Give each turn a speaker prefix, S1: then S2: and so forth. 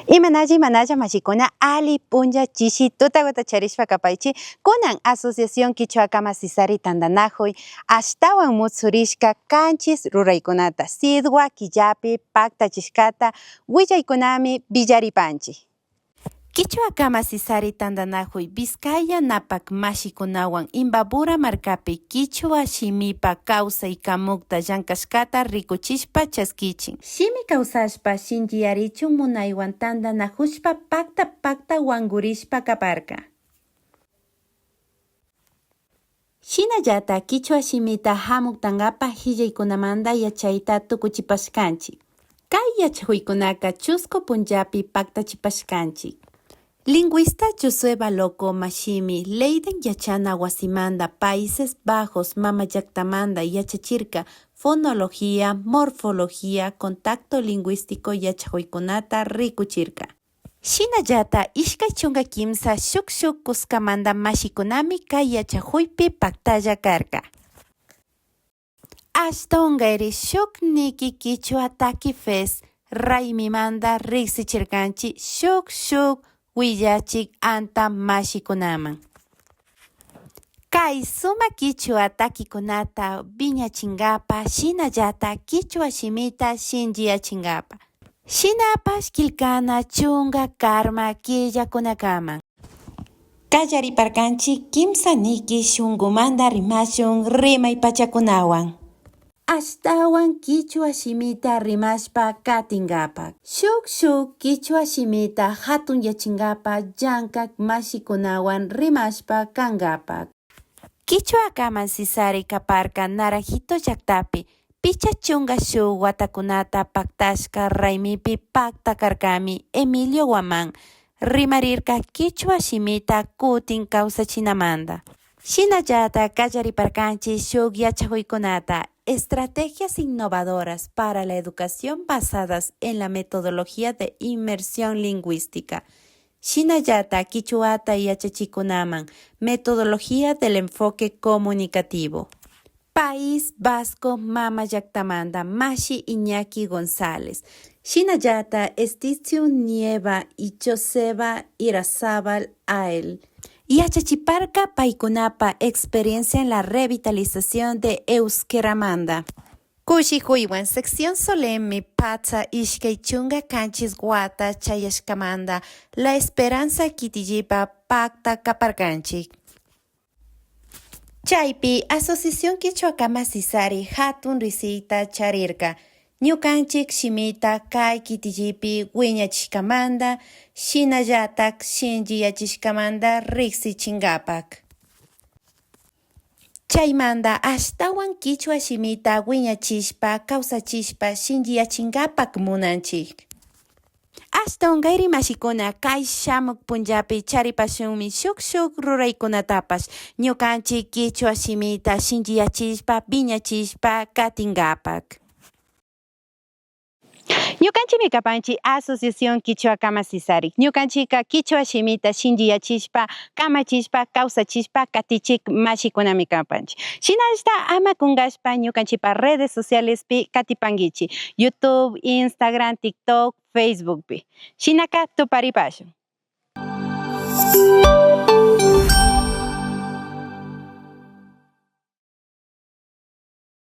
S1: Imanalla mashikuna ali punlla chishi tutawata charishpa kapaychi kunan Asociación Quichua Kama Sisari Tandanajuy ashtawan mutsurishka kanchis ruraykunata sidwa killapi paktachishkata willaykunami villaripanchi. Quichua Kama Sisari Tandanajuy Vizcaya napak mashikunawan Imbabura markapi Quichua shimipa kawsay kamukta llankashkata rikuchishpa chaskichin. Shimi kawsashpa shinchiyarichun munaywan tandanajushpa pakta wangurishpa kaparka. Shinallata Quichua shimita hamuktankapa hillaykunamanta yachayta tukuchipashkanchik. Kay yachakuykunaka chusku punllapi paktachipashkanchik. Lingüista Josué Loco Mashimi Leiden yachana wasimanda Países Bajos mama llaktamanta yachachirka fonología, morfología, contacto lingüístico yachakuykunata rikuchirka. Shinallata ishkay chunka kimsa shuk kuskamanta mashikunami kay yachakuypi paktalla karka. Ashtongairi shuk niki Quichua Taki Fest raymimanta riksichirkanchik shuk willachik anta mashikunaman. Kay suma Quichua takikunata viñachinkapa shinallata Quichua shimita shinchiyachinkapa. Shinapash kilkana chunka karma killakunakaman. Kallariparkanchik kimsa niki shunkumanta rimashun rimay pachakunawan. Ashtawan Quichua shimita rimashpa katinkapak. Shuk Quichua shimita hatun yachinkapa llankak mashikunawan rimashpa kankapak. Quichua Kama Sisari kaparka Naranjito llaktapi picha chunka shuk watakunata paktashka raymipi paktakarkami Emilio Guaman rimarirka Quichua shimita kutin kawsachinamanta. Shinallata kallariparkanchik shuk yachakuykunata estrategias innovadoras para la educación basadas en la metodología de inmersión lingüística. Shinallata Quichuata yachachikunaman metodología del enfoque comunicativo. País Vasco mama llaktamanta Mashi Iñaki González. Shinallata Esticio Nieva y Joseba Irazábal Ael. Yachachiparka paykunapa experiencia en la revitalización de Euskeramanta. Kushikuywan sección solemne patsa ishkay chunka kanchis guata chayashkamanta La Esperanza kitillipa pakta kaparkanchik. Chaypi Asociación Quichua Kama Sisari hatun risita charirka. Ñukanchik shimita kay kitillipi wiñachishkamanta shinallatak shinchiyachishkamanta riksichinkapak. Chaymanta ashtawan Quichua shimita wiñachishpa kawsachishpa shinchiyachinkapak munanchik. Ashtongairi mashikuna kay shamuk punllapi charipashunmi shuk ruraykunatapash ñukanchik Quichua shimita shinchiyachishpa viñachishpa katinkapak. Ñukanchimi kapanchik Asociación Quichua Kama Sisari. Ñukanchika Quichua shimita shinchiyachishpa, kamachishpa, kawsachishpa, katichik mashikunami kapanchik. Shinashta ama kungashpa ñukanchipa redes sociales pi katipangichi. YouTube, Instagram, TikTok, Facebook pi. Shinaka tuparipashun.